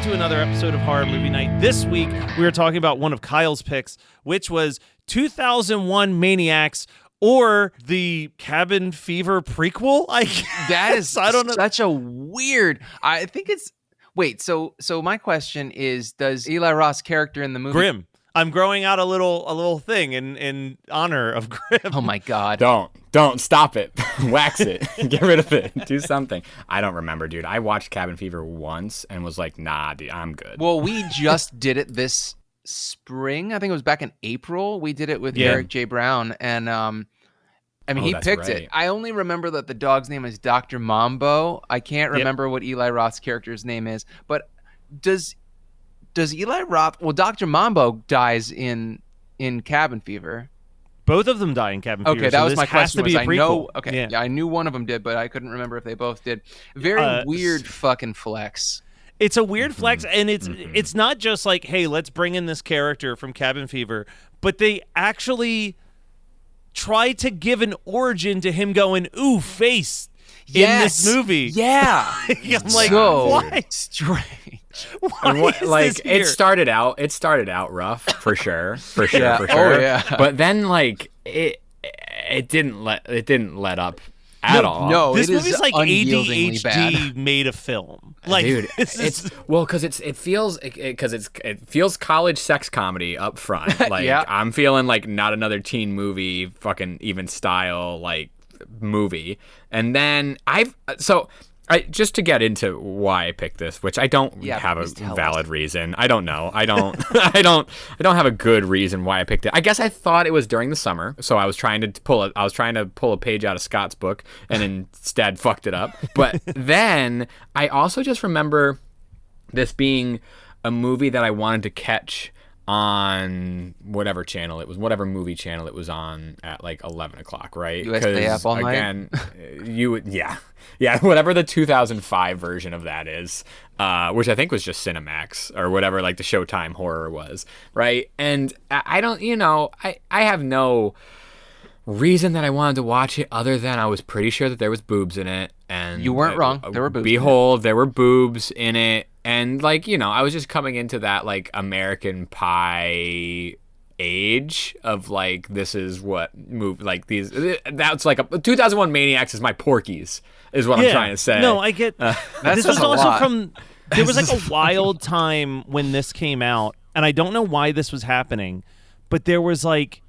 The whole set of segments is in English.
welcome to another episode of Horror Movie Night. This week, we are talking about one of Kyle's picks, which was 2001 Maniacs, or the Cabin Fever prequel, I guess. That is I don't know. Such a weird... I think it's... Wait, so my question is, does Eli Roth's character in the movie... Grim. I'm growing out a little thing in honor of Grim. Oh my God. Don't stop it. Wax it. Get rid of it. Do something. I don't remember, dude. I watched Cabin Fever once and was like, nah, dude, I'm good. Well, we just did it this spring. I think it was back in April. We did it with Eric J. Brown, and he picked it. I only remember that the dog's name is Dr. Mambo. I can't remember what Eli Roth's character's name is, but does Eli Roth... Well, Dr. Mambo dies in Cabin Fever. Both of them die in Cabin Fever. Okay, that was my To question. be a prequel. I knew one of them did, but I couldn't remember if they both did. Very weird fucking flex. It's a weird flex, and it's not just like, hey, let's bring in this character from Cabin Fever, but they actually try to give an origin to him going, ooh, face in this movie. Yeah. I'm like, so why? Strange. Why is this here? It started out rough for sure. For sure. Oh, yeah. But then like it didn't let up at all. No, this it movie's is like unyieldingly ADHD bad. made a film. Like, dude, it feels college sex comedy up front. Like I'm feeling like not another teen movie, fucking even style like movie. And then just to get into why I picked this, which I don't have a valid reason. I don't know. I don't have a good reason why I picked it. I guess I thought it was during the summer, so I was trying to pull a page out of Scott's book and instead fucked it up. But then I also just remember this being a movie that I wanted to catch on whatever channel it was, whatever movie channel it was on at like 11 o'clock, right? You guys stay up all night? Again, whatever the 2005 version of that is, which I think was just Cinemax or whatever, like the Showtime horror was, right? And I don't, I have no reason that I wanted to watch it other than I was pretty sure that there was boobs in it. And you weren't wrong. There were boobs. Behold, there were boobs in it. And like, I was just coming into that like American Pie age of like, this is what move like these. That's like 2001 Maniacs is my Porky's, is what I'm trying to say. No, I get. This was also lot. from. There was like a wild time when this came out, and I don't know why this was happening, but there was like,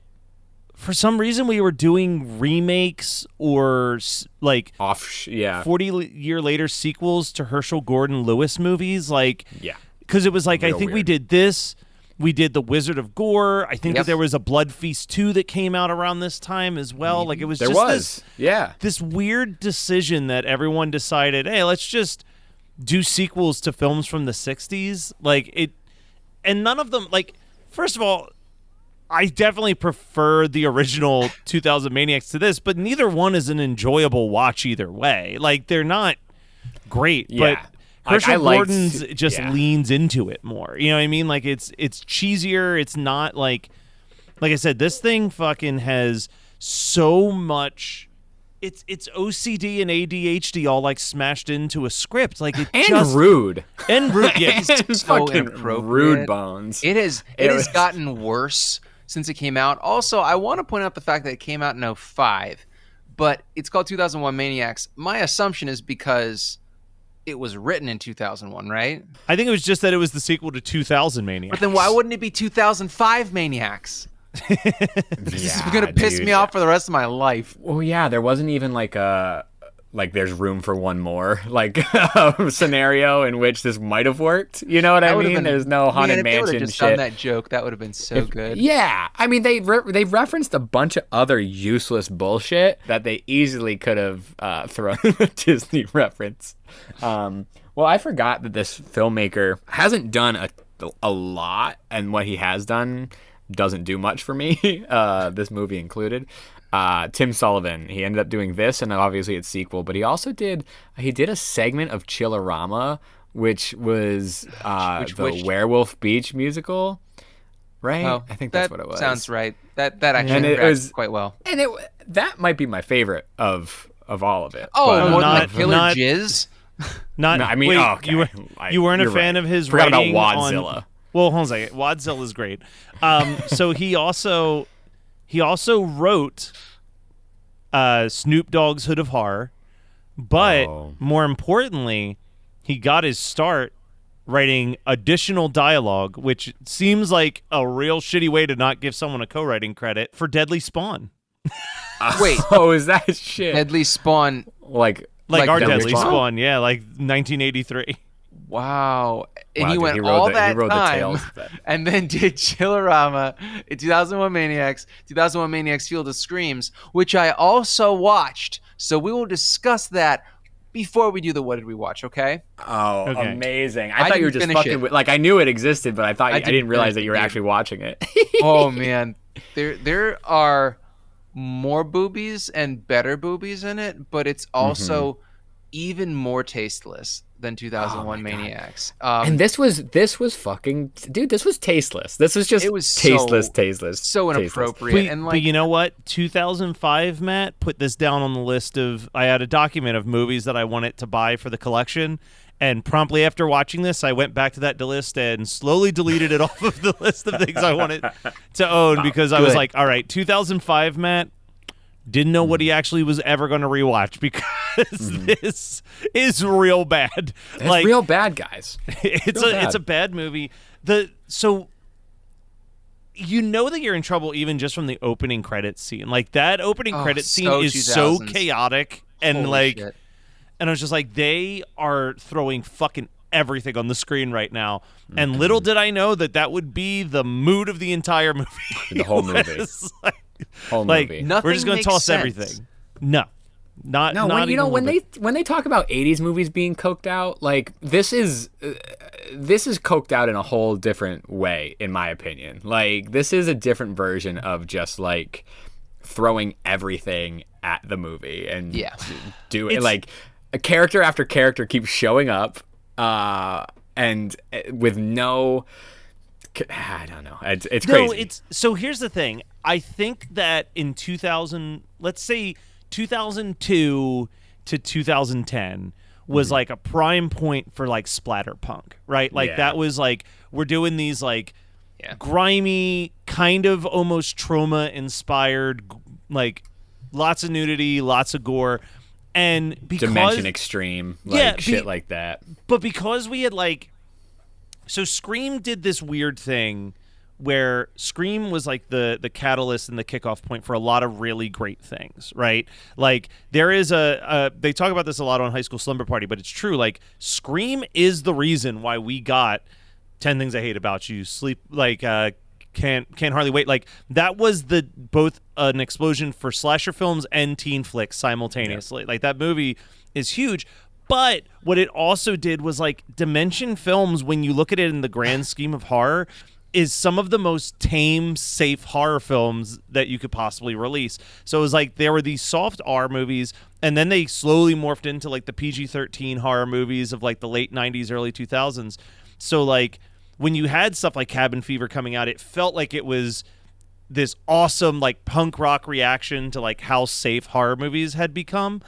for some reason, we were doing remakes or like 40-year later sequels to Herschel Gordon Lewis movies, like because it was like I think we did this, we did The Wizard of Gore. I think that there was a Blood Feast 2 that came out around this time as well. Like it was this weird decision that everyone decided, hey, let's just do sequels to films from the 60s, like it, and none of them like. First of all, I definitely prefer the original 2000 Maniacs to this, but neither one is an enjoyable watch either way. Like, they're not great, but Herschel Gordon's just leans into it more. You know what I mean? Like, it's cheesier. It's not like I said, this thing fucking has so much... It's OCD and ADHD all like smashed into a script. Like rude. And rude. Yeah. It's fucking rude bones. It has gotten worse since it came out. Also, I want to point out the fact that it came out in 2005, but it's called 2001 Maniacs. My assumption is because it was written in 2001, right? I think it was just that it was the sequel to 2000 Maniacs. But then why wouldn't it be 2005 Maniacs? This is going to piss me off for the rest of my life. Well, yeah, there wasn't even like there's room for one more like scenario in which this might have worked. You know what I mean? There's no haunted mansion if they just done that joke, that would have been so good. Yeah, I mean they referenced a bunch of other useless bullshit that they easily could have thrown a Disney reference. Well, I forgot that this filmmaker hasn't done a lot, and what he has done doesn't do much for me, this movie included. Tim Sullivan, he ended up doing this, and obviously its sequel, but he also did a segment of Chillerama, which was the Werewolf Beach musical, right? Oh, I think that's what it was. Sounds right. That actually tracks quite well. And that might be my favorite of all of it. Oh, more than like Killer Jizz? Not. No, I mean, wait, okay. You weren't a fan of his writing about Wadzilla. Well, hold on a second. Wadzilla's great. So he also wrote Snoop Dogg's Hood of Horror, but more importantly, he got his start writing additional dialogue, which seems like a real shitty way to not give someone a co-writing credit, for Deadly Spawn. Wait. Is that shit? Deadly Spawn. Like our Deadly Spawn? Yeah, like 1983. Wow. And he dude, went he all wrote that the time tales of that. and then did Chillerama in 2001 Maniacs, 2001 Maniacs Field of Screams, which I also watched. So we will discuss that before we do the What Did We Watch, okay? Oh, okay. Amazing. I thought you were just fucking with, I knew it existed, but I didn't realize that you were actually watching it. Oh, man. There are more boobies and better boobies in it, but it's also even more tasteless than 2001 Maniacs. And this was fucking, dude, this was tasteless. This was just tasteless. So inappropriate. But you know what? 2005, Matt, put this down on the list of, I had a document of movies that I wanted to buy for the collection. And promptly after watching this, I went back to that list and slowly deleted it off of the list of things I wanted to own because I was like, all right, 2005, Matt, didn't know what he actually was ever going to rewatch because this is real bad. It's real bad, guys. It's a bad movie. So you know that you're in trouble even just from the opening credits scene. Like that opening credits scene is so chaotic and Holy shit. And I was just like, they are throwing fucking everything on the screen right now. And little did I know that would be the mood of the entire movie. The whole movie. Whole movie. We're just going to toss everything. No. Not when they talk about 80s movies being coked out, like this is coked out in a whole different way, in my opinion. Like this is a different version of just like throwing everything at the movie and do it. Like a character after character keeps showing up, and with no, I don't know. It's crazy. So here's the thing. I think that in 2000, let's say 2002 to 2010 was like a prime point for like splatterpunk, right? Like that was like, we're doing these like grimy, kind of almost trauma inspired, like lots of nudity, lots of gore. And because Dimension Extreme, shit like that. But because we had so Scream did this weird thing where Scream was like the catalyst and the kickoff point for a lot of really great things, right? Like there is they talk about this a lot on High School Slumber Party, but it's true. Like Scream is the reason why we got 10 Things I Hate About You, Can't Hardly Wait. Like that was both an explosion for slasher films and teen flicks simultaneously. Like that movie is huge. But what it also did was like Dimension Films, when you look at it in the grand scheme of horror, is some of the most tame, safe horror films that you could possibly release. So it was like there were these soft R movies, and then they slowly morphed into like the PG-13 horror movies of like the late 90s, early 2000s. So like when you had stuff like Cabin Fever coming out, it felt like it was this awesome like punk rock reaction to like how safe horror movies had become.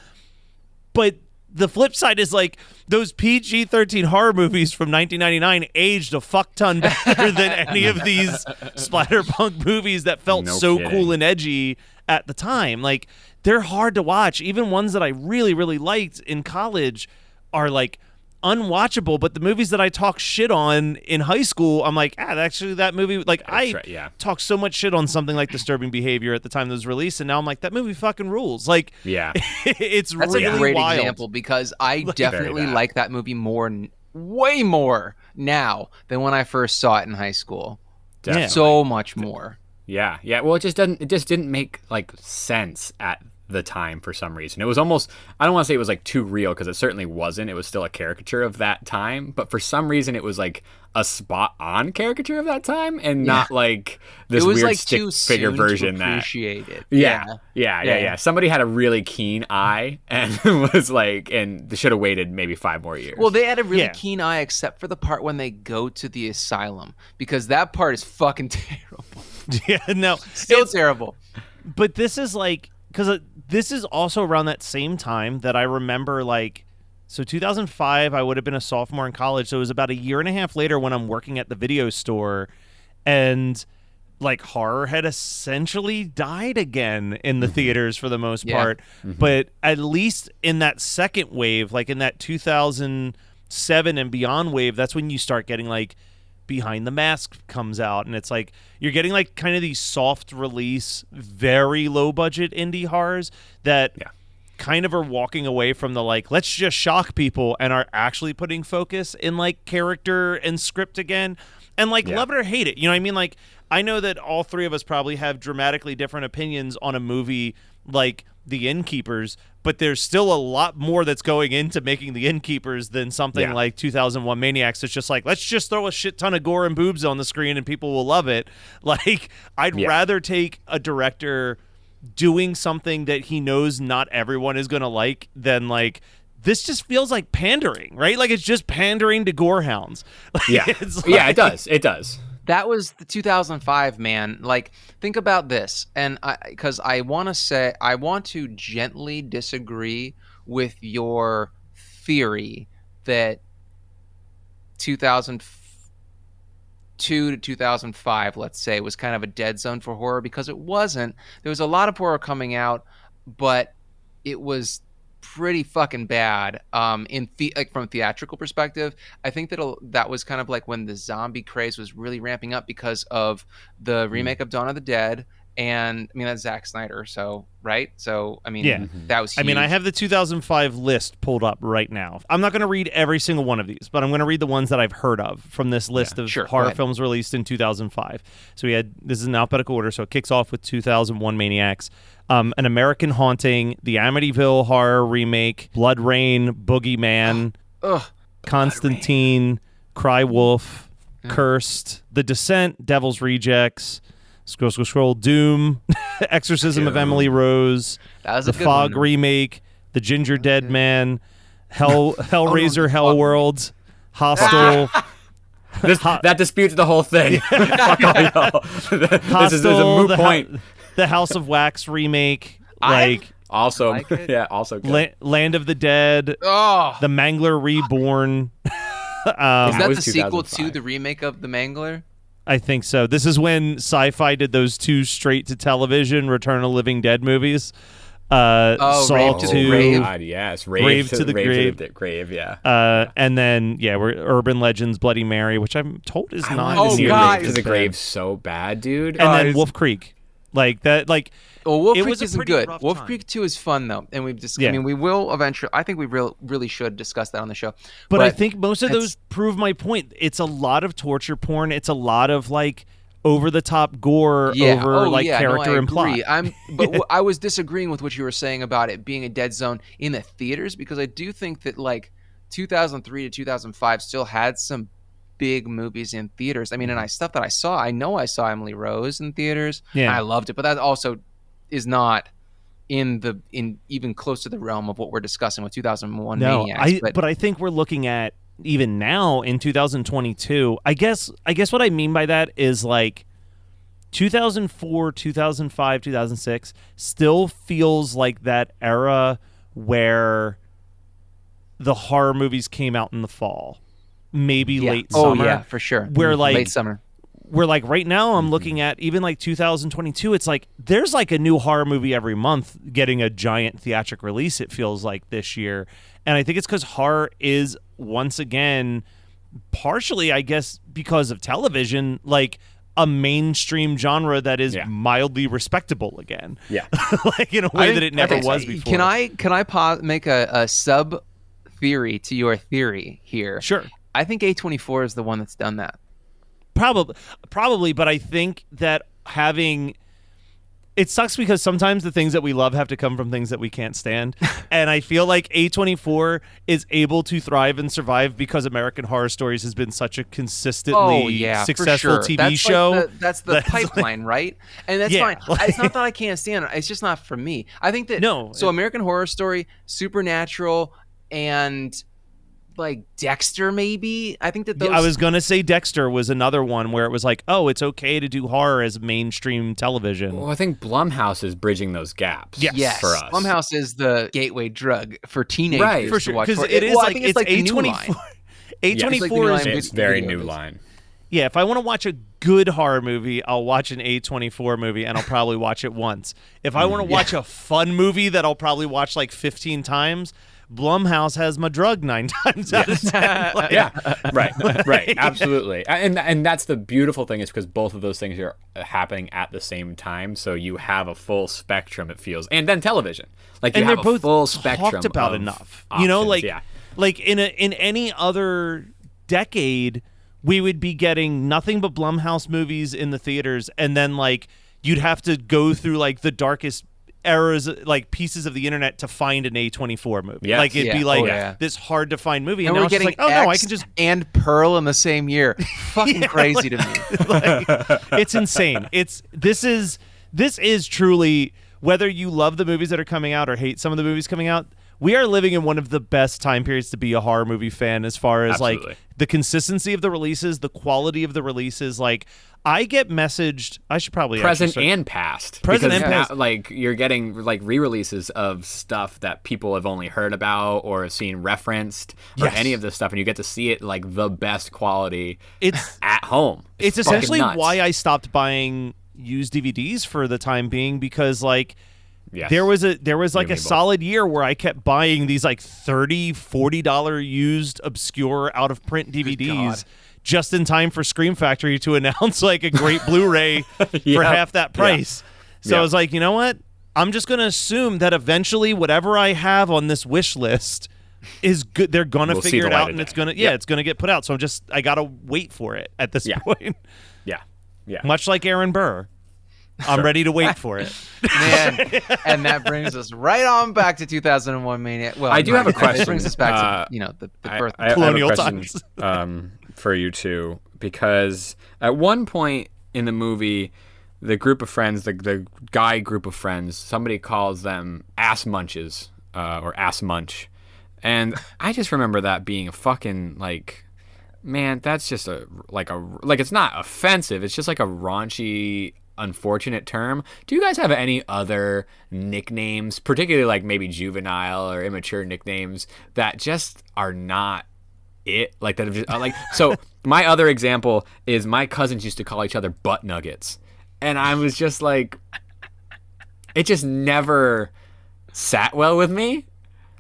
But the flip side is like those PG-13 horror movies from 1999 aged a fuck ton better than any of these splatterpunk movies that felt cool and edgy at the time. Like they're hard to watch. Even ones that I really, really liked in college are like unwatchable, but the movies that I talk shit on in high school, I'm like, actually that movie, like talked so much shit on something like Disturbing Behavior at the time that was released, and now I'm like, that movie fucking rules. Like, that's really a great wild. example because I definitely like that movie way more now than when I first saw it in high school. Definitely. So much more. Yeah. Well, it just didn't make like sense at the time for some reason. It was almost, I don't want to say it was like too real because it certainly wasn't. It was still a caricature of that time, but for some reason it was like a spot on caricature of that time and not like this weird like stick figure version that appreciate it. Yeah. Somebody had a really keen eye and was like, and they should have waited maybe 5 more years. Well, they had a really keen eye except for the part when they go to the asylum because that part is fucking terrible. Still terrible. But this is like, because this is also around that same time that I remember like So 2005, I would have been a sophomore in college. So it was about a year and a half later when I'm working at the video store, and like horror had essentially died again in the theaters for the most part. But at least in that second wave, like in that 2007 and beyond wave, that's when you start getting like Behind the Mask comes out, and it's like you're getting like kind of these soft release, very low budget indie horrors that kind of are walking away from the like, let's just shock people, and are actually putting focus in like character and script again. And like, love it or hate it, you know what I mean? Like, I know that all three of us probably have dramatically different opinions on a movie like The Innkeepers, but there's still a lot more that's going into making The Innkeepers than something like 2001 Maniacs. It's just like, let's just throw a shit ton of gore and boobs on the screen and people will love it. Like, I'd rather take a director doing something that he knows not everyone is going to like than like, this just feels like pandering, right? Like, it's just pandering to gorehounds. Yeah. Like, it does. It does. That was the 2005, man. Like, think about this. And because I want to gently disagree with your theory that 2002 to 2005, let's say, was kind of a dead zone for horror, because it wasn't. There was a lot of horror coming out, but it was pretty fucking bad from a theatrical perspective. I think that was kind of like when the zombie craze was really ramping up because of the remake of Dawn of the Dead, and I mean, that's Zack Snyder, so right? So I mean, that was huge. I mean, I have the 2005 list pulled up right now. I'm not going to read every single one of these, but I'm going to read the ones that I've heard of from this list of horror films released in 2005. So this is in alphabetical order, so it kicks off with 2001 Maniacs, An American Haunting, the Amityville Horror remake, Blood Rain, Boogeyman, Constantine, Cry Wolf, Cursed, The Descent, Devil's Rejects, Scroll, Doom, Exorcism of Emily Rose, The Fog remake, The Ginger Dead Man, Hellraiser, Hellworld, Hostel. That disputes the whole thing. Fuck all y'all. This is a moot point. The House of Wax remake, also good. Land of the Dead, The Mangler Reborn. Is that the sequel to the remake of The Mangler? I think so. This is when Sci-Fi did those two straight-to-television Return of the Living Dead movies. Saw Rave to the Grave. God, yes. Rave to the Grave, yeah. And then, we're Urban Legends, Bloody Mary, which I'm told is not nearly Rave to the Grave so bad, dude. And then Wolf Creek. Like that, Wolf Creek isn't good. Wolf Creek 2 is fun, though. And we've just, I mean, we will eventually, I think we really should discuss that on the show. But I think most of those prove my point. It's a lot of torture porn. It's a lot of over-the-top gore character and plot. But I was disagreeing with what you were saying about it being a dead zone in the theaters, because I do think that 2003 to 2005 still had some big movies in theaters. I mean, and stuff that I saw. I know I saw Emily Rose in theaters. Yeah, and I loved it. But that also is not in even close to the realm of what we're discussing with 2001 Maniacs. But I think we're looking at, even now in 2022, I guess what I mean by that is 2004, 2005, 2006 still feels like that era where the horror movies came out in the fall, maybe late summer. Oh yeah, for sure. Where late summer. Where right now I'm looking at even 2022, it's there's a new horror movie every month getting a giant theatric release, it feels like, this year. And I think it's because horror is, once again, partially, I guess, because of television, a mainstream genre that is mildly respectable again. Yeah. In a way that it never was before. Can I make a sub theory to your theory here? Sure. I think A24 is the one that's done that. Probably, but I think that it sucks because sometimes the things that we love have to come from things that we can't stand. And I feel like A24 is able to thrive and survive because American Horror Stories has been such a consistently successful TV show. That's the pipeline, right? And that's fine. It's not that I can't stand it. It's just not for me. I think that American Horror Story, Supernatural, and like Dexter, maybe. I think that those. I was gonna say Dexter was another one where it was like, oh, it's okay to do horror as mainstream television. Well, I think Blumhouse is bridging those gaps. Yes. For us. Blumhouse is the gateway drug for teenagers, right? For sure, because it is like it's A24. A24 is very new line. Yeah, if I want to watch a good horror movie, I'll watch an A24 movie, and I'll probably watch it once. If I want to watch a fun movie that I'll probably watch like 15 times. Blumhouse has my drug 9 times out of 10. Right, absolutely. And that's the beautiful thing is because both of those things are happening at the same time, so you have a full spectrum, it feels. And then television. Like you have a full spectrum talked about enough. Options, you know, like in any other decade, we would be getting nothing but Blumhouse movies in the theaters, and then like you'd have to go through like the darkest eras, like pieces of the internet to find an A24 movie. Yes. Like it'd be like this hard to find movie, and now we're it's just getting like, oh no, I can just and Pearl in the same year. Fucking crazy to me. Like, it's insane. This is truly, whether you love the movies that are coming out or hate some of the movies coming out, we are living in one of the best time periods to be a horror movie fan as far as like the consistency of the releases, the quality of the releases. Like I get messaged, I should probably present and past. Present and past. Like you're getting like re-releases of stuff that people have only heard about or have seen referenced or any of this stuff, and you get to see it like the best quality at home. It's essentially nuts. Why I stopped buying used DVDs for the time being, because like there was like a solid year where I kept buying these like $30-$40 used obscure out of print DVDs just in time for Scream Factory to announce like a great Blu-ray for half that price. So I was like, you know what? I'm just going to assume that eventually whatever I have on this wish list is good. They're going to figure it out, and it's going to it's going to get put out. So I got to wait for it at this point. Yeah. Much like Aaron Burr. I'm ready to wait for it. Man, and that brings us right on back to 2001 Maniac. Well, I do have a question. It brings us back to the birth of colonial times. For you two, because at one point in the movie, the group of friends, the guy group of friends, somebody calls them ass munches or ass munch, and I just remember that being a fucking like, man, that's just like it's not offensive. It's just like a raunchy, unfortunate term. Do you guys have any other nicknames, particularly like maybe juvenile or immature nicknames that just are not it? Like that have just like so my other example is my cousins used to call each other butt nuggets, and I was just like, it just never sat well with me.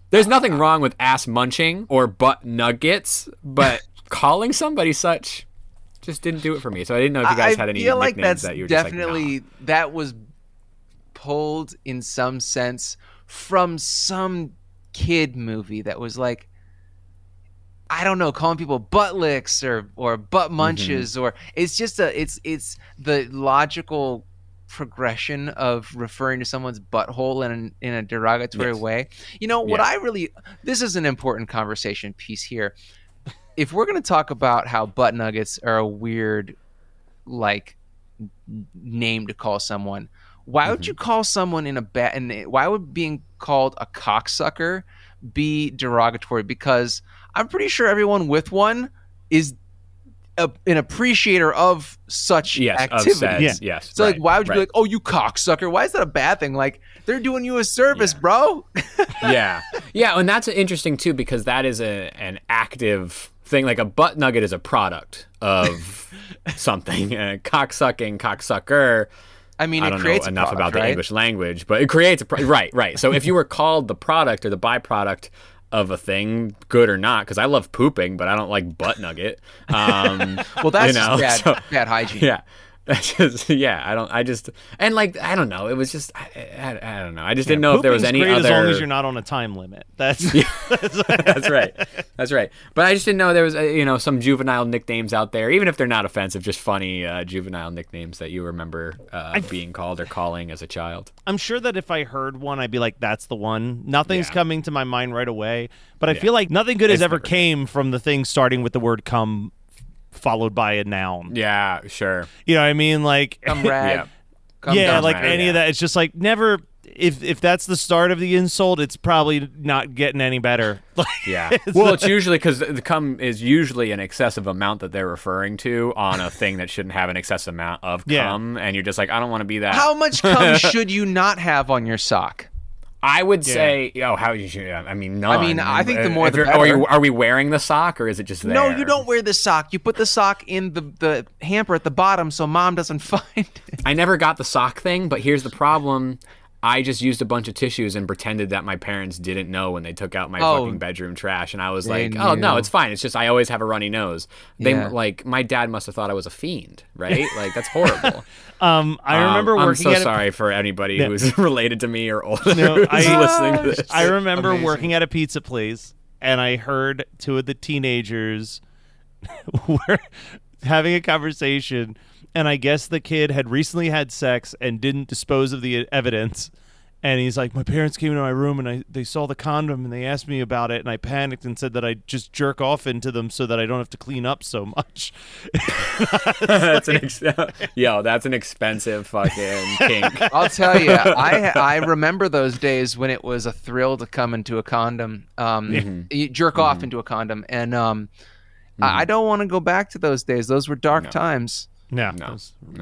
There's nothing wrong with ass munching or butt nuggets, but calling somebody such just didn't do it for me. So I didn't know if you guys had any nicknames that you were just definitely like, nah. That was pulled in some sense from some kid movie that was like, I don't know, calling people butt licks or butt munches, or it's just it's the logical progression of referring to someone's butthole in a derogatory way. You know what this is an important conversation piece here. If we're going to talk about how butt nuggets are a weird, like, name to call someone, why would you call someone and why would being called a cocksucker be derogatory? Because I'm pretty sure everyone with one is an appreciator of such activity. So like, why would you be like, oh, you cocksucker? Why is that a bad thing? Like, they're doing you a service, bro. And that's interesting too, because that is an active thing. Like a butt nugget is a product of something. Cocksucking, cocksucker. I mean, I don't know enough about the English language, but it creates a right. So if you were called the product or the byproduct of a thing, good or not, because I love pooping, but I don't like butt nugget. Well, that's just bad hygiene. Yeah. I don't know. It was just, I don't know. I just didn't know if there was any great other. As long as you're not on a time limit. That's that's right. That's right. But I just didn't know there was, some juvenile nicknames out there, even if they're not offensive, just funny juvenile nicknames that you remember being called or calling as a child. I'm sure that if I heard one, I'd be like, that's the one. Nothing's coming to my mind right away. But I feel like nothing good has ever came from the thing starting with the word come followed by a noun. Yeah, sure. You know what I mean? Like come rag. Like any of that. It's just like never. if that's the start of the insult, it's probably not getting any better. Yeah. Well, it's usually because the cum is usually an excessive amount that they're referring to on a thing that shouldn't have an excessive amount of cum, and you're just like, I don't want to be that. How much cum should you not have on your sock? I would say, how you should. I mean, none. I mean, I think the more the better. Are we wearing the sock, or is it just there? No, you don't wear the sock. You put the sock in the hamper at the bottom so mom doesn't find it. I never got the sock thing, but here's the problem. I just used a bunch of tissues and pretended that my parents didn't know when they took out my fucking bedroom trash, and I was like, "Oh no, it's fine. It's just I always have a runny nose." They like my dad must have thought I was a fiend, right? Like that's horrible. I remember working. I'm so sorry for anybody who's related to me or older who's listening to this. I remember working at a pizza place, and I heard two of the teenagers were having a conversation. And I guess the kid had recently had sex and didn't dispose of the evidence. And he's like, my parents came into my room and they saw the condom and they asked me about it. And I panicked and said that I just jerk off into them so that I don't have to clean up so much. That's an expensive fucking kink. I'll tell you, I remember those days when it was a thrill to come into a condom, you jerk off into a condom. And I don't want to go back to those days. Those were dark times. No.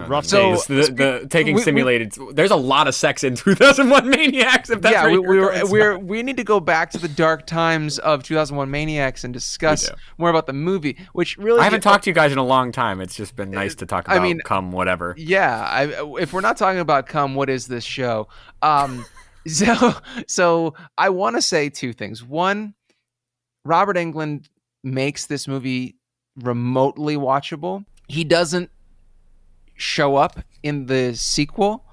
Rough days. The taking simulated. There's a lot of sex in 2001 Maniacs. If that's we need to go back to the dark times of 2001 Maniacs and discuss more about the movie. Which really, I haven't talked to you guys in a long time. It's just been nice to talk about cum, whatever. Yeah, if we're not talking about cum, what is this show? So I want to say two things. One, Robert Englund makes this movie remotely watchable. He doesn't show up in the sequel,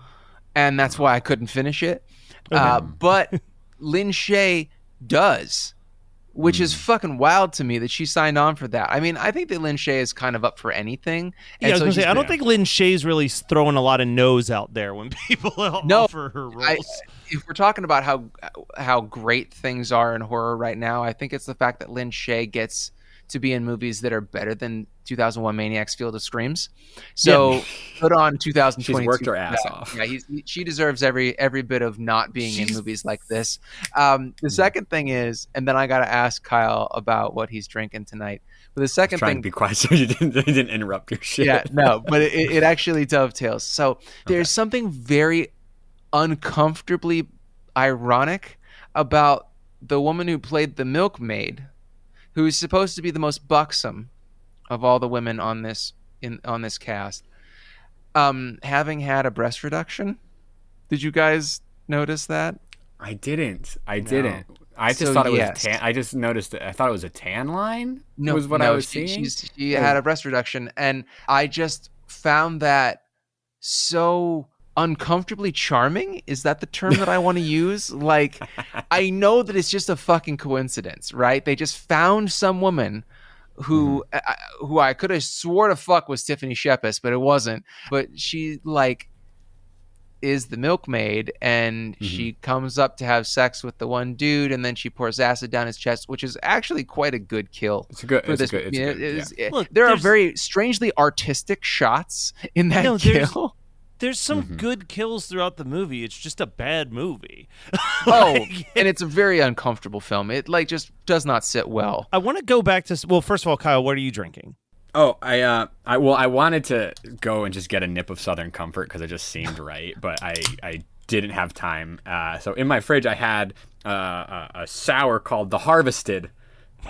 and that's why I couldn't finish it. But Lin Shaye does, which is fucking wild to me that she signed on for that. I mean, I think that Lin Shaye is kind of up for anything. Yeah, I was gonna say, I don't think Lin Shaye's really throwing a lot of no's out there when people offer her roles. If we're talking about how great things are in horror right now, I think it's the fact that Lin Shaye gets to be in movies that are better than 2001 Maniacs Field of Screams. So put on 2022. She's worked her ass off. Yeah, she deserves every bit of not being in movies like this. The second thing is, and then I got to ask Kyle about what he's drinking tonight. But the second thing, to be quiet so you didn't interrupt your shit. Yeah, no, but it actually dovetails. So there's something very uncomfortably ironic about the woman who played the milkmaid, who's supposed to be the most buxom of all the women on this cast, having had a breast reduction. Did you guys notice that? I didn't. I just thought it was tan. I just noticed it. I thought it was a tan line. I was seeing. She had a breast reduction, and I just found that so uncomfortably charming. Is that the term that I want to use? Like, I know that it's just a fucking coincidence, right? They just found some woman who I could have swore to fuck was Tiffany Shepis, but it wasn't. But she is the milkmaid, and she comes up to have sex with the one dude, and then she pours acid down his chest, which is actually quite a good kill. There are very strangely artistic shots in that kill. There's some good kills throughout the movie. It's just a bad movie. And it's a very uncomfortable film. It just does not sit well. I want to go back to, first of all, Kyle, what are you drinking? Oh, I wanted to go and just get a nip of Southern Comfort because it just seemed right, but I didn't have time. So in my fridge I had a sour called The Harvested.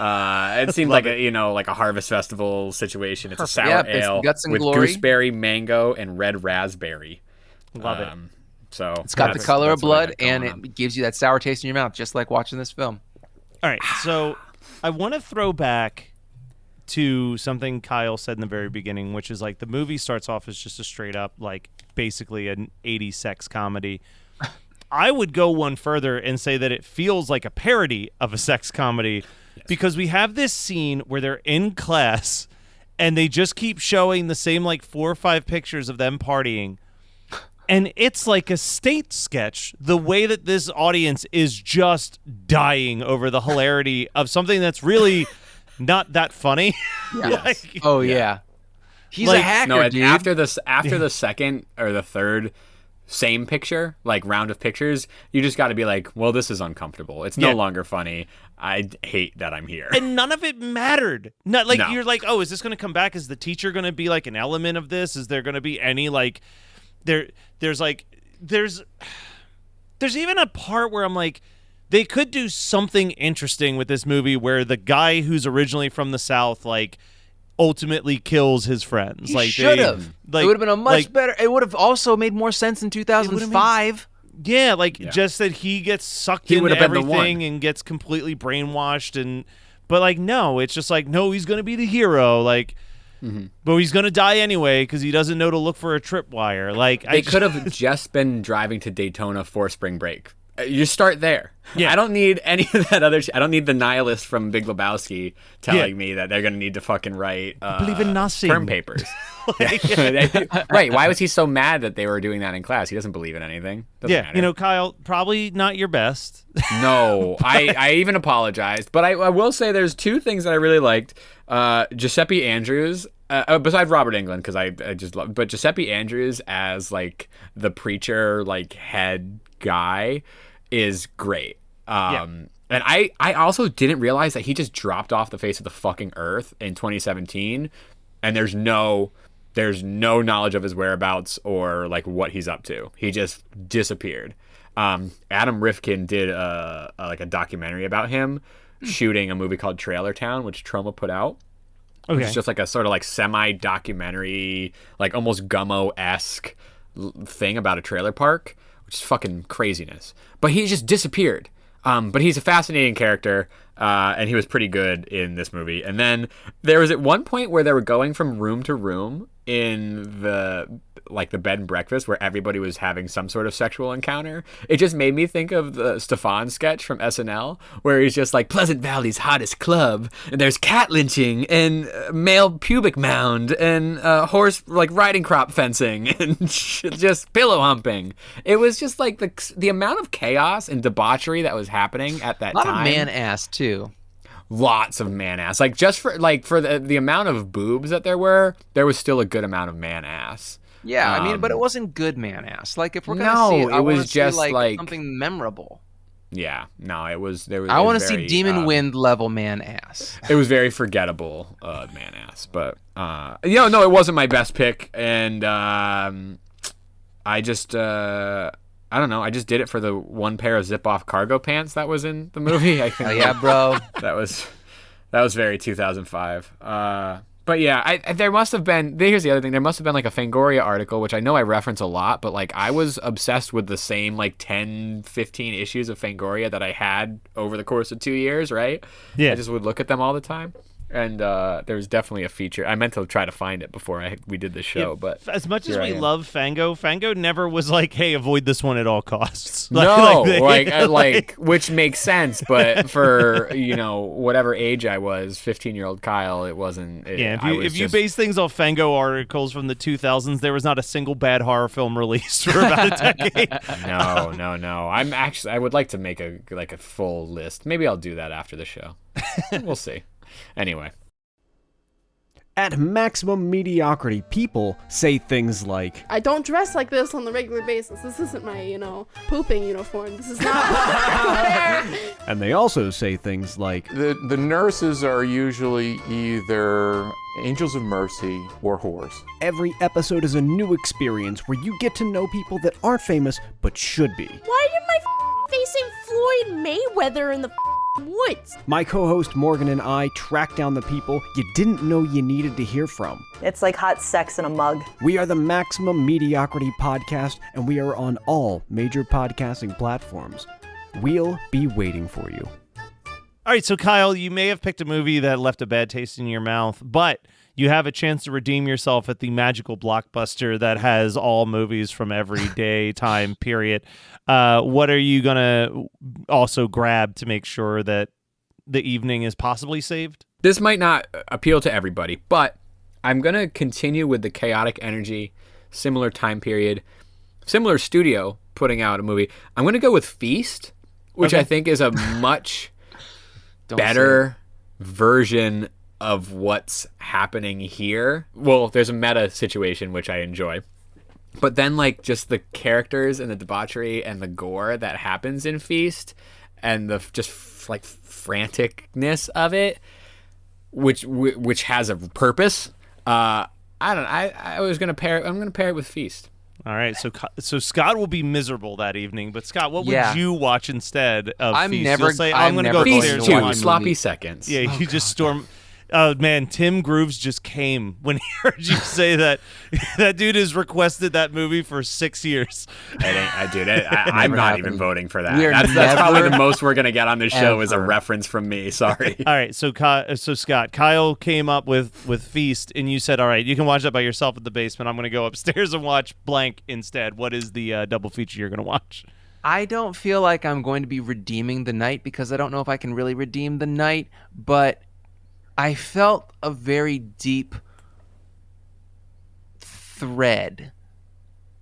It seemed like a Harvest Festival situation. It's a sour ale with gooseberry, mango, and red raspberry. Love it. So it's got the color of blood, and it gives you that sour taste in your mouth, just like watching this film. All right, so I want to throw back to something Kyle said in the very beginning, which is like the movie starts off as just a straight up, like basically an 80s sex comedy. I would go one further and say that it feels like a parody of a sex comedy. Because we have this scene where they're in class and they just keep showing the same 4 or 5 pictures of them partying. And it's like a state sketch, the way that this audience is just dying over the hilarity of something that's really not that funny. Yes. He's a hacker, dude. After the second or the third same picture, like round of pictures, you just got to be like, well, this is uncomfortable. It's no longer funny. I hate that I'm here. And none of it mattered. You're like, oh, is this going to come back? Is the teacher going to be like an element of this? Is there going to be any like there's even a part where I'm like, they could do something interesting with this movie where the guy who's originally from the South like ultimately kills his friends. He should have. It would have been a much better. It would have also made more sense in 2005. Just that he gets sucked into everything and gets completely brainwashed, but like no, it's just like no, he's gonna be the hero, like, but he's gonna die anyway because he doesn't know to look for a tripwire. Like they could have just been driving to Daytona for spring break. You start there. Yeah. I don't need any of that other shit. I don't need the nihilist from Big Lebowski telling me that they're going to need to fucking write believe in nothing. term papers. Right. Why was he so mad that they were doing that in class? He doesn't believe in anything. Doesn't matter. Kyle, probably not your best. No, I even apologized. But I will say there's two things that I really liked. Giuseppe Andrews, besides Robert Englund, because I just love, but Giuseppe Andrews as like the preacher, like head guy is great. And I also didn't realize that he just dropped off the face of the fucking earth in 2017, and there's no knowledge of his whereabouts or like what he's up to. He just disappeared. Adam Rifkin did a documentary about him shooting a movie called Trailer Town, which Troma put out. Okay. It's just like a sort of like semi-documentary, like almost Gummo-esque thing about a trailer park, which is fucking craziness. But he just disappeared. But he's a fascinating character, and he was pretty good in this movie. And then there was at one point where they were going from room to room in the bed and breakfast where everybody was having some sort of sexual encounter. It just made me think of the Stefan sketch from SNL where he's just like, Pleasant Valley's hottest club, and there's cat lynching and male pubic mound and horse like riding crop fencing and just pillow humping. It was just like the amount of chaos and debauchery that was happening at that time. A lot of man ass too. Lots of man ass. Like just for the amount of boobs that there was still a good amount of man ass. Yeah, I mean, but it wasn't good man ass. Like if we're gonna see it, I want to see like something memorable. Yeah, no, it was there was. I want to see Demon Wind level man ass. It was very forgettable man ass, but no, it wasn't my best pick, and I just I don't know. I just did it for the one pair of zip-off cargo pants that was in the movie. I think. Oh yeah, bro. That was very 2005. But yeah, there must have been. Here's the other thing. There must have been like a Fangoria article, which I know I reference a lot, but like I was obsessed with the same like 10, 15 issues of Fangoria that I had over the course of 2 years. Right? Yeah. I just would look at them all the time. And there was definitely a feature. I meant to try to find it before we did the show, but as much as we love Fango never was like, "Hey, avoid this one at all costs." Which makes sense. But for whatever age I was, 15-year-old Kyle, it wasn't. If you base things off Fango articles from the 2000s, there was not a single bad horror film released for about a decade. No. I would like to make a full list. Maybe I'll do that after the show. We'll see. Anyway. At Maximum Mediocrity, people say things like, I don't dress like this on the regular basis. This isn't my, pooping uniform. This is not. And they also say things like, The nurses are usually either angels of mercy or whores. Every episode is a new experience where you get to know people that aren't famous but should be. Why did my facing Floyd Mayweather in the woods? My co-host Morgan and I track down the people you didn't know you needed to hear from. It's like hot sex in a mug. We are the Maximum Mediocrity Podcast, and we are on all major podcasting platforms. We'll be waiting for you. All right, so Kyle, you may have picked a movie that left a bad taste in your mouth, but you have a chance to redeem yourself at the magical blockbuster that has all movies from every day, time, period. What are you going to also grab to make sure that the evening is possibly saved? This might not appeal to everybody, but I'm going to continue with the chaotic energy, similar time period, similar studio putting out a movie. I'm going to go with Feast, which I think is a much better version of what's happening here. Well, there's a meta situation, which I enjoy. But then, like, just the characters and the debauchery and the gore that happens in Feast and the just, like, franticness of it, which has a purpose. I was going to pair I'm going to pair it with Feast. All right, so Scott will be miserable that evening. But Scott, what would you watch instead of Feast? You'll say, I'm going to go upstairs Feast and 2, watch sloppy seconds. Yeah, you just storm. Oh man, Tim Grooves just came when he heard you say that. That dude has requested that movie for 6 years. I'm not even voting for that. That's probably the most we're gonna get on this show is a reference from me. Sorry. All right, so Scott, Kyle came up with Feast, and you said, all right, you can watch that by yourself at the basement. I'm gonna go upstairs and watch blank instead. What is the double feature you're gonna watch? I don't feel like I'm going to be redeeming the night because I don't know if I can really redeem the night, but I felt a very deep thread,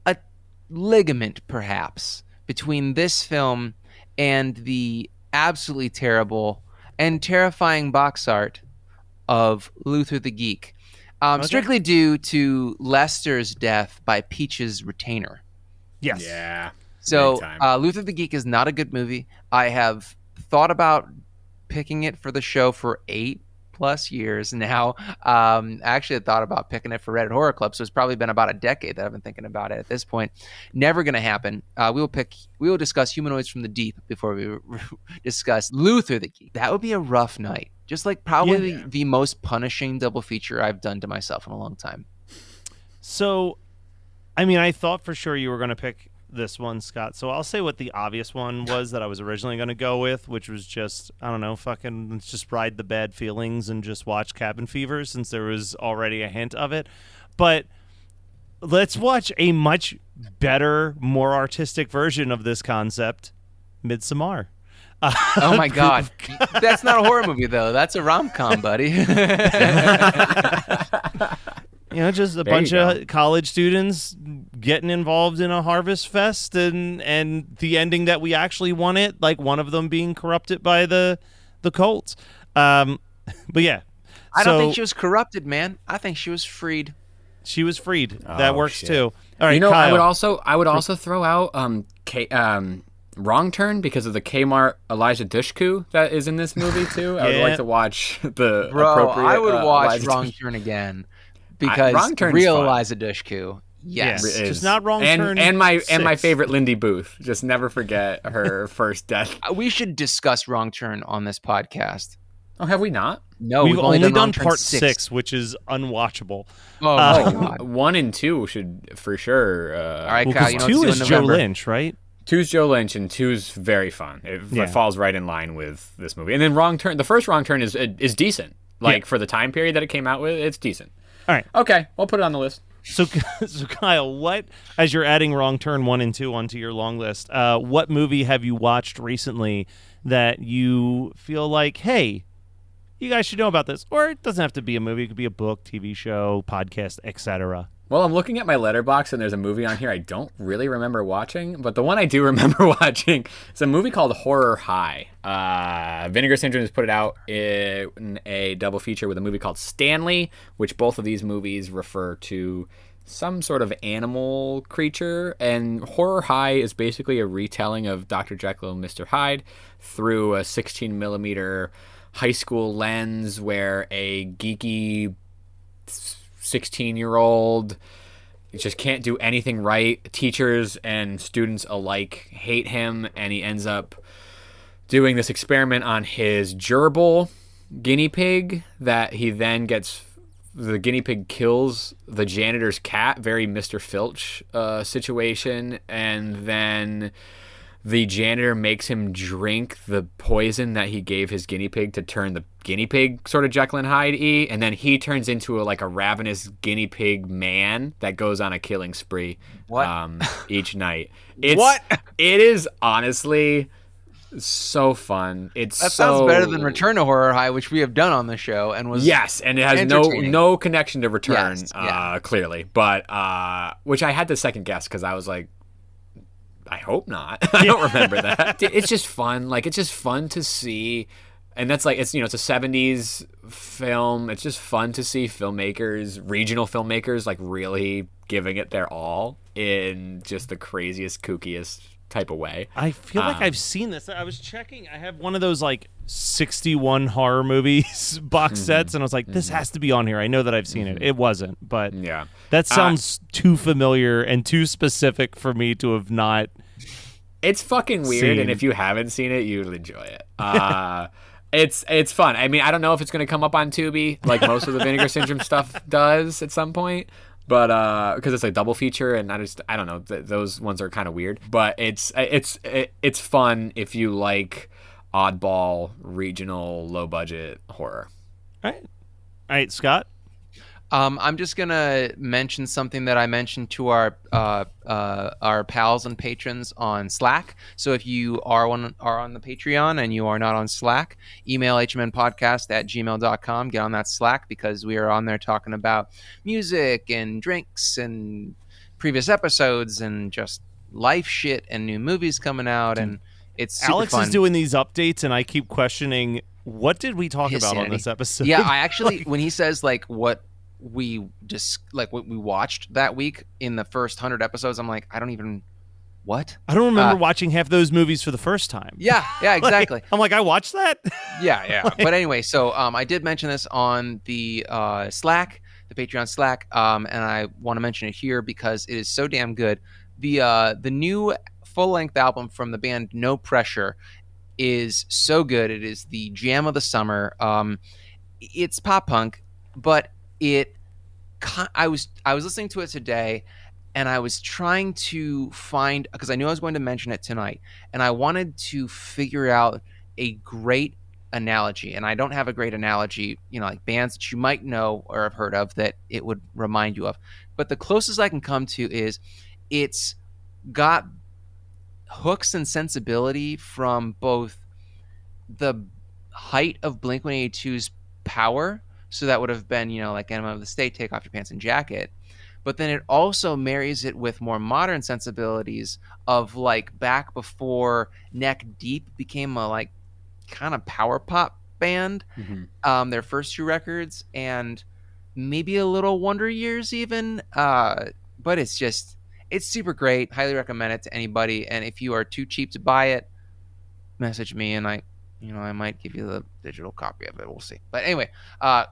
a ligament perhaps, between this film and the absolutely terrible and terrifying box art of Luther the Geek, strictly due to Lester's death by Peach's retainer. Yes. Yeah. So Luther the Geek is not a good movie. I have thought about picking it for the show for 8+ years now. Actually, I thought about picking it for Reddit Horror Club, so it's probably been about a decade that I've been thinking about it at this point. Never going to happen. We will discuss Humanoids from the Deep before we discuss Luther the Geek. That would be a rough night. Just like probably the most punishing double feature I've done to myself in a long time. So, I mean, I thought for sure you were going to pick this one, Scott. So I'll say what the obvious one was that I was originally going to go with, which was just, I don't know, fucking let's just ride the bad feelings and just watch Cabin Fever since there was already a hint of it. But let's watch a much better, more artistic version of this concept, Midsommar. Oh my God. That's not a horror movie though. That's a rom-com, buddy. You know, just a bunch of college students getting involved in a harvest fest and the ending that we actually wanted, like one of them being corrupted by the cults. But yeah. I don't think she was corrupted, man. I think she was freed. She was freed. That works too. All right, you know, Kyle. I would also throw out Wrong Turn because of the Kmart Elijah Dushku that is in this movie too. I would like to watch the appropriate. I would watch Wrong Turn again. Because real Eliza Dushku, yes, just not Wrong Turn. And my favorite Lindy Booth. Just never forget her first death. We should discuss Wrong Turn on this podcast. Oh, have we not? No, we've only done part 6, which is unwatchable. Oh my God. 1 and 2 should for sure. All right, Kyle. You know 2 is Joe Lynch, right? 2's Joe Lynch, and 2's very fun. It falls right in line with this movie. And then Wrong Turn. The first Wrong Turn is decent. Like for the time period that it came out with, it's decent. All right. Okay, I'll put it on the list. So Kyle, what, as you're adding Wrong Turn 1 and 2 onto your long list, what movie have you watched recently that you feel like, hey, you guys should know about this? Or it doesn't have to be a movie. It could be a book, TV show, podcast, etc. Well, I'm looking at my letterbox, and there's a movie on here I don't really remember watching, but the one I do remember watching is a movie called Horror High. Vinegar Syndrome has put it out in a double feature with a movie called Stanley, which both of these movies refer to some sort of animal creature, and Horror High is basically a retelling of Dr. Jekyll and Mr. Hyde through a 16mm high school lens where a geeky 16-year-old just can't do anything right. Teachers and students alike hate him, and he ends up doing this experiment on his gerbil guinea pig that he then gets. The guinea pig kills the janitor's cat, very Mr. Filch situation, and then the janitor makes him drink the poison that he gave his guinea pig to turn the guinea pig sort of Jekyll and Hyde-y, and then he turns into a ravenous guinea pig man that goes on a killing spree each night. It is honestly so fun. Sounds better than Return to Horror High, which we have done on the show, and was and it has no connection to Return, clearly, but which I had to second guess because I was like, I hope not. I don't remember that. It's just fun. It's just fun to see. And that's it's a 70s film. It's just fun to see filmmakers, regional filmmakers, really giving it their all. in just the craziest, kookiest type of way. I feel like I've seen this. I was checking. I have one of those like 61 horror movies box sets, and I was like, this has to be on here. I know that I've seen it. It wasn't, but that sounds too familiar and too specific for me to have not. It's fucking weird, and if you haven't seen it, you'll enjoy it. It's fun. I mean, I don't know if it's going to come up on Tubi like most of the Vinegar Syndrome stuff does at some point. But because it's a double feature, and I don't know, those ones are kind of weird. But it's fun if you like oddball, regional, low budget horror. All right, Scott. I'm just gonna mention something that I mentioned to our pals and patrons on Slack. So if you are on the Patreon and you are not on Slack, email hmnpodcast@gmail.com. Get on that Slack, because we are on there talking about music and drinks and previous episodes and just life shit and new movies coming out, and it's super Alex fun. is doing these updates, and I keep questioning, what did we talk about on this episode? Yeah, I actually when he says like what we just like what we watched that week in the first 100 episodes, I'm like, I don't remember watching half those movies for the first time. Yeah, exactly. I'm like, I watched that. Yeah. But anyway, so I did mention this on the Slack, the Patreon Slack, and I want to mention it here because it is so damn good. The new full-length album from the band No Pressure is so good. It is the jam of the summer. It's pop punk, but I was listening to it today, and I was trying to find, because I knew I was going to mention it tonight, and I wanted to figure out a great analogy, and I don't have a great analogy, like bands that you might know or have heard of that it would remind you of. But the closest I can come to is it's got hooks and sensibility from both the height of Blink-182's power. So that would have been, like Enema of the State, Take Off Your Pants and Jacket. But then it also marries it with more modern sensibilities of like back before Neck Deep became a like kind of power pop band, their first two records, and maybe a little Wonder Years even. But it's super great. Highly recommend it to anybody. And if you are too cheap to buy it, message me and I might give you the digital copy of it. We'll see. But anyway,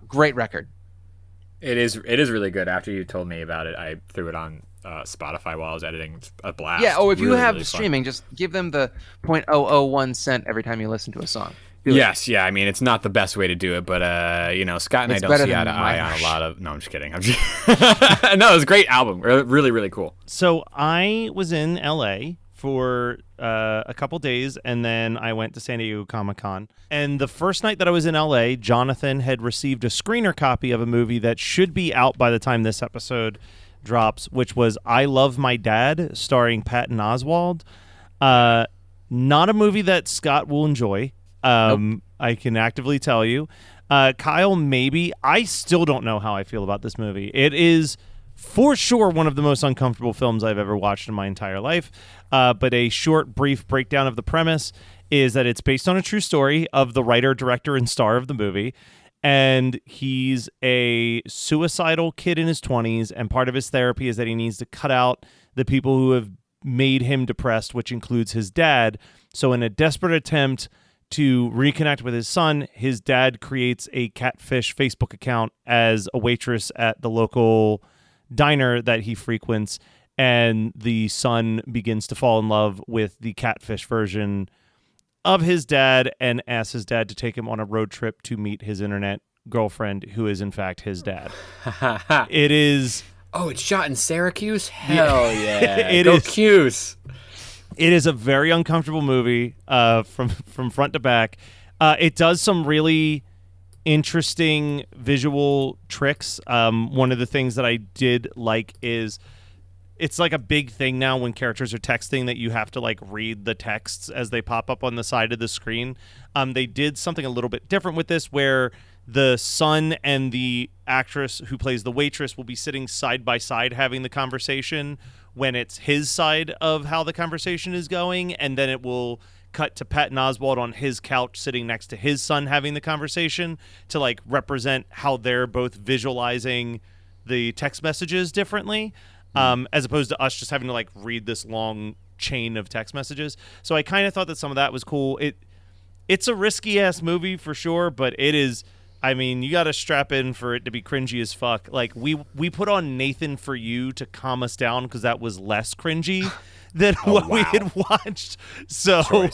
great record. It is really good. After you told me about it, I threw it on Spotify while I was editing. It's a blast. Yeah. Oh, if really, you have really streaming, just give them the 0.001 cent every time you listen to a song. Yes. Yeah. I mean, it's not the best way to do it, but Scott and I don't see eye to eye on a lot of. No, I'm just kidding. No, it was a great album. Really, really cool. So I was in LA for a couple days, and then I went to San Diego Comic-Con. And the first night that I was in LA, Jonathan had received a screener copy of a movie that should be out by the time this episode drops, which was I Love My Dad, starring Patton Oswalt. Not a movie that Scott will enjoy. Nope. I can actively tell you. Kyle, maybe. I still don't know how I feel about this movie. It is for sure one of the most uncomfortable films I've ever watched in my entire life. But a short, brief breakdown of the premise is that it's based on a true story of the writer, director, and star of the movie. And he's a suicidal kid in his 20s, and part of his therapy is that he needs to cut out the people who have made him depressed, which includes his dad. So in a desperate attempt to reconnect with his son, his dad creates a catfish Facebook account as a waitress at the local diner that he frequents, and the son begins to fall in love with the catfish version of his dad and asks his dad to take him on a road trip to meet his internet girlfriend, who is in fact his dad. It is... Oh, it's shot in Syracuse? Hell yeah. It Go is... Cuse. It is a very uncomfortable movie from front to back. It does some really interesting visual tricks. One of the things that I did like is it's like a big thing now when characters are texting that you have to like read the texts as they pop up on the side of the screen. They did something a little bit different with this, where the son and the actress who plays the waitress will be sitting side by side having the conversation when it's his side of how the conversation is going, and then it will cut to Patton Oswalt on his couch sitting next to his son having the conversation to like represent how they're both visualizing the text messages differently. as opposed to us just having to like read this long chain of text messages. So I kind of thought that some of that was cool. It's a risky ass movie for sure, but it is. I mean, you got to strap in for it to be cringy as fuck. Like we put on Nathan For You to calm us down because that was less cringy than what we had watched. So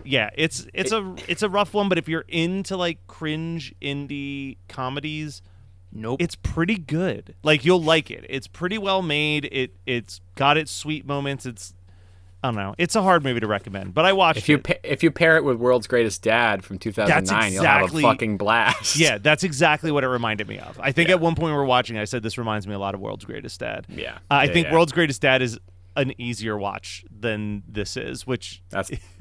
yeah, it's a rough one. But if you're into like cringe indie comedies, nope, it's pretty good. Like you'll like it. It's pretty well made. It's got its sweet moments. I don't know. It's a hard movie to recommend, but I watched it. If you pair it with World's Greatest Dad from 2009, you'll have a fucking blast. Yeah, that's exactly what it reminded me of. I think at one point we were watching, I said this reminds me a lot of World's Greatest Dad. Yeah. I think World's Greatest Dad is an easier watch than this is, which...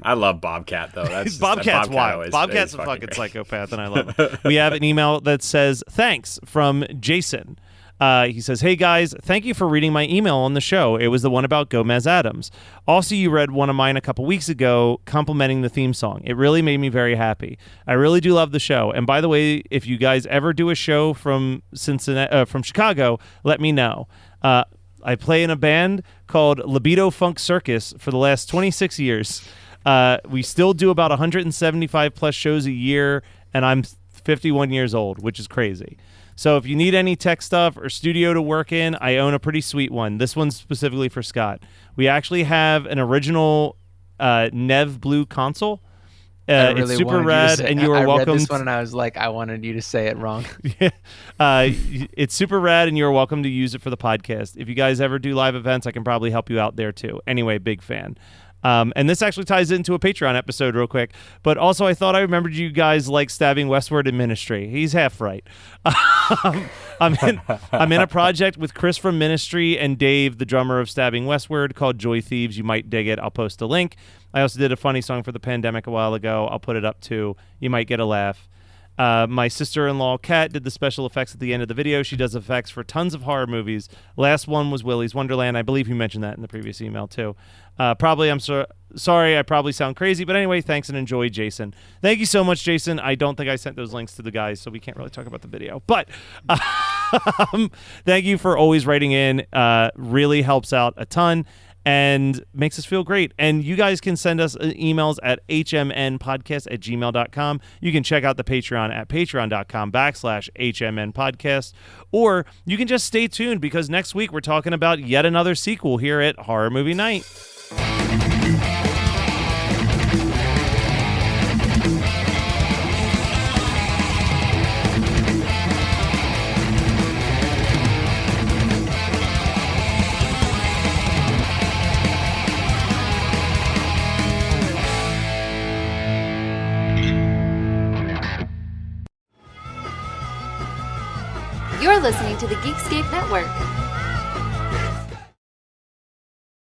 I love Bobcat, though. Bobcat's wild. Bobcat's a fucking psychopath, and I love him. We have an email that says, thanks, from Jason. He says, hey guys, thank you for reading my email on the show. It was the one about Gomez Adams. Also, you read one of mine a couple weeks ago complimenting the theme song. It really made me very happy. I really do love the show. And by the way, if you guys ever do a show from Chicago, let me know. I play in a band called Libido Funk Circus for the last 26 years. We still do about 175 plus shows a year, and I'm 51 years old, which is crazy. So if you need any tech stuff or studio to work in, I own a pretty sweet one. This one's specifically for Scott. We actually have an original Nev Blue console. Really it's super rad, and you are welcome. I read this one, and I was like, I wanted you to say it wrong. It's super rad, and you're welcome to use it for the podcast. If you guys ever do live events, I can probably help you out there too. Anyway, big fan. And this actually ties into a Patreon episode real quick. But also, I thought I remembered you guys like Stabbing Westward in Ministry. He's half right. I'm in a project with Chris from Ministry and Dave, the drummer of Stabbing Westward, called Joy Thieves. You might dig it. I'll post a link. I also did a funny song for the pandemic a while ago. I'll put it up too. You might get a laugh. My sister-in-law, Kat, did the special effects at the end of the video. She does effects for tons of horror movies. Last one was Willy's Wonderland. I believe you mentioned that in the previous email, too. Sorry, I probably sound crazy, but anyway, thanks and enjoy, Jason. Thank you so much, Jason. I don't think I sent those links to the guys, so we can't really talk about the video. But thank you for always writing in. Really helps out a ton and makes us feel great. And you guys can send us emails at hmnpodcast@gmail.com. You can check out the Patreon at patreon.com/hmnpodcast. Or you can just stay tuned because next week we're talking about yet another sequel here at Horror Movie Night. You're listening to the Geekscape Network.